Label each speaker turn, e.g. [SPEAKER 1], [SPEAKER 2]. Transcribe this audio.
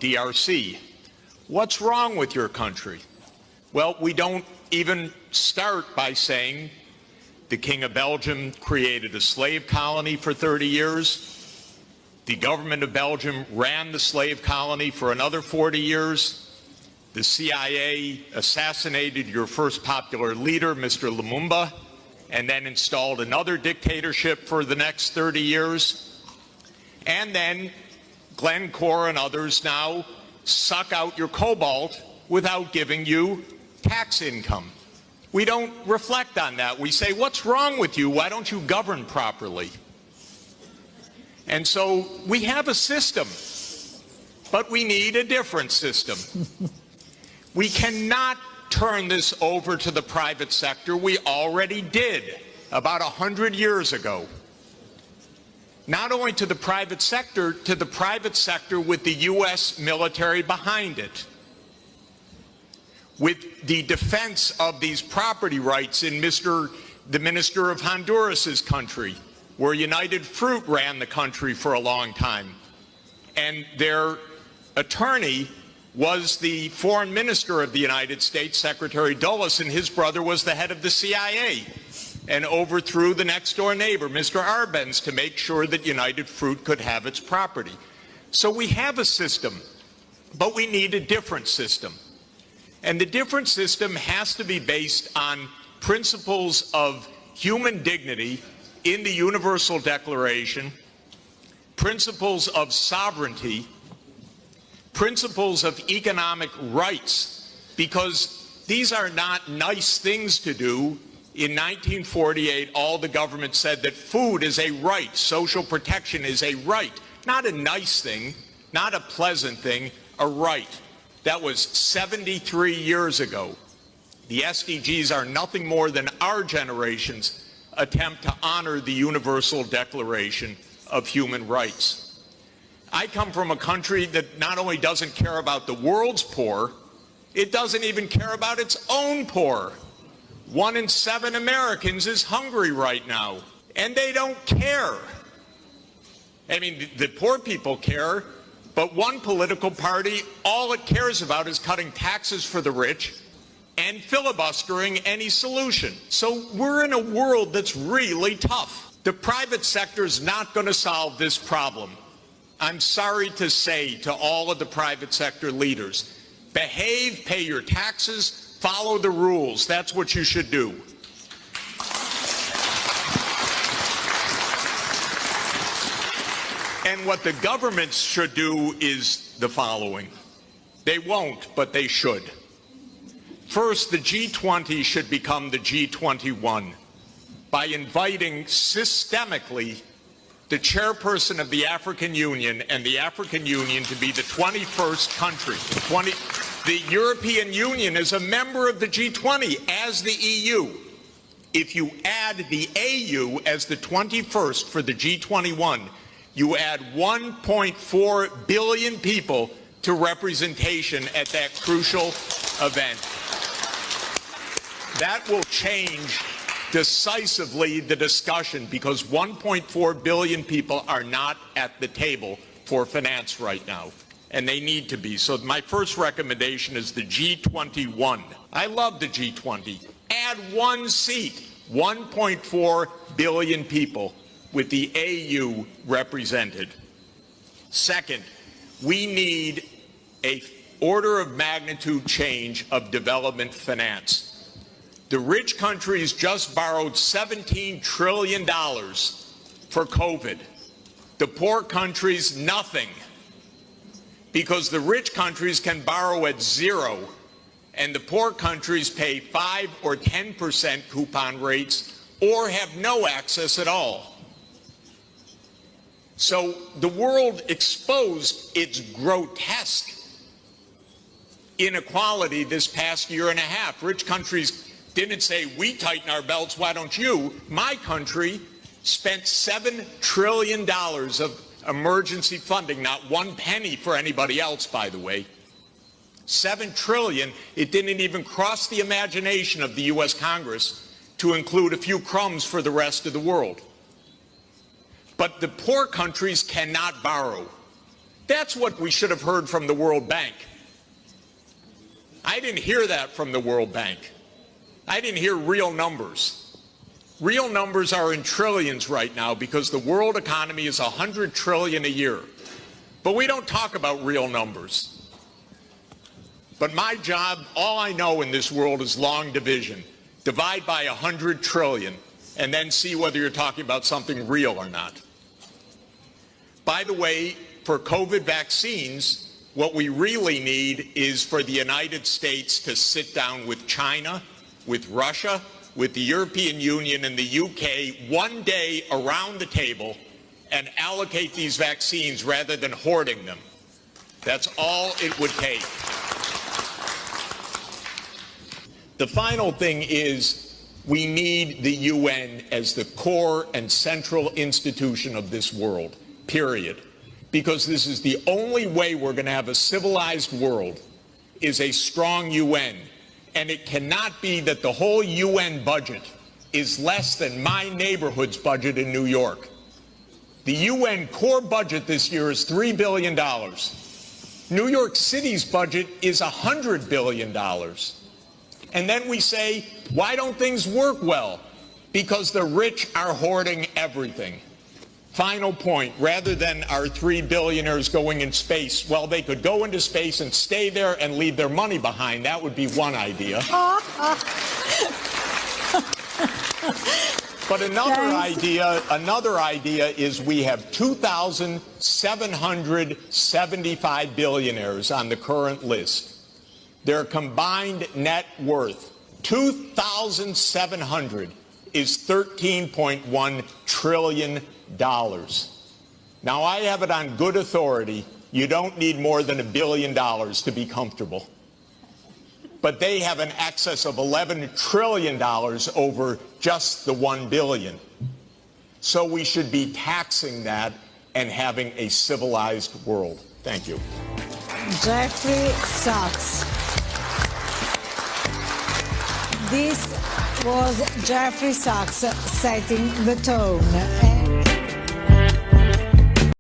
[SPEAKER 1] DRC. What's wrong with your country? Well, we don't even start by saying the King of Belgium created a slave colony for 30 years. The government of Belgium ran the slave colony for another 40 years. The CIA assassinated your first popular leader, Mr. Lumumba, and then installed another dictatorship for the next 30 years. And then Glencore and others now suck out your cobalt without giving you tax income. We don't reflect on that. We say, what's wrong with you? Why don't you govern properly? And so we have a system, but we need a different system. We cannot turn this over to the private sector. We already did about 100 years ago. Not only to the private sector with the U.S. military behind it, with the defense of these property rights in the Minister of Honduras's country, where United Fruit ran the country for a long time. And their attorney was the foreign minister of the United States, Secretary Dulles, and his brother was the head of the CIA and overthrew the next door neighbor, Mr. Arbenz, to make sure that United Fruit could have its property. So we have a system, but we need a different system. And the different system has to be based on principles of human dignity in the Universal Declaration, principles of sovereignty, principles of economic rights, because these are not nice things to do. In 1948, all the government said that food is a right, social protection is a right, not a nice thing, not a pleasant thing, a right. That was 73 years ago. The SDGs are nothing more than our generation's attempt to honor the Universal Declaration of Human Rights. I come from a country that not only doesn't care about the world's poor, it doesn't even care about its own poor. 1 in 7 Americans is hungry right now, and they don't care. I mean, the poor people care, but one political party, all it cares about is cutting taxes for the rich and filibustering any solution. So we're in a world that's really tough. The private sector is not going to solve this problem. I'm sorry to say to all of the private sector leaders, behave, pay your taxes, follow the rules. That's what you should do. And what the governments should do is the following. They won't, but they should. First, the G20 should become the G21 by inviting systemically the chairperson of the African Union and the African Union to be the 21st country. The European Union is a member of the G20 as the EU. If you add the AU as the 21st for the G21, you add 1.4 billion people to representation at that crucial event. That will change decisively the discussion, because 1.4 billion people are not at the table for finance right now, and they need to be. So my first recommendation is the G21. I love the G20. Add one seat, 1.4 billion people with the AU represented. Second, we need an order of magnitude change of development finance. The rich countries just borrowed $17 trillion for COVID. The poor countries, nothing. Because the rich countries can borrow at 0, and the poor countries pay 5 or 10% coupon rates or have no access at all. So the world exposed its grotesque inequality this past year and a half. Rich countries didn't say, we tighten our belts, why don't you? My country spent $7 trillion of emergency funding, not one penny for anybody else, by the way. $7 trillion, it didn't even cross the imagination of the U.S. Congress to include a few crumbs for the rest of the world. But the poor countries cannot borrow. That's what we should have heard from the World Bank. I didn't hear that from the World Bank. I didn't hear real numbers. Real numbers are in trillions right now because the world economy is 100 trillion a year. But we don't talk about real numbers. But my job, all I know in this world is long division. Divide by 100 trillion and then see whether you're talking about something real or not. By the way, for COVID vaccines, what we really need is for the United States to sit down with China, with Russia, with the European Union and the UK one day around the table and allocate these vaccines rather than hoarding them. That's all it would take. The final thing is we need the UN as the core and central institution of this world, period. Because this is the only way we're going to have a civilized world is a strong UN. And it cannot be that the whole UN budget is less than my neighborhood's budget in New York. The UN core budget this year is $3 billion. New York City's budget is $100 billion. And then we say, why don't things work well? Because the rich are hoarding everything. Final point, rather than our 3 billionaires going in space, well, they could go into space and stay there and leave their money behind. That would be one idea. But another idea is we have 2,775 billionaires on the current list. Their combined net worth, 2,700, is $13.1 trillion. Now, I have it on good authority, you don't need more than $1 billion to be comfortable. But they have an excess of $11 trillion over just the $1 billion. So we should be taxing that and having a civilized world. Thank you.
[SPEAKER 2] Jeffrey Sachs. This was Jeffrey Sachs setting the tone.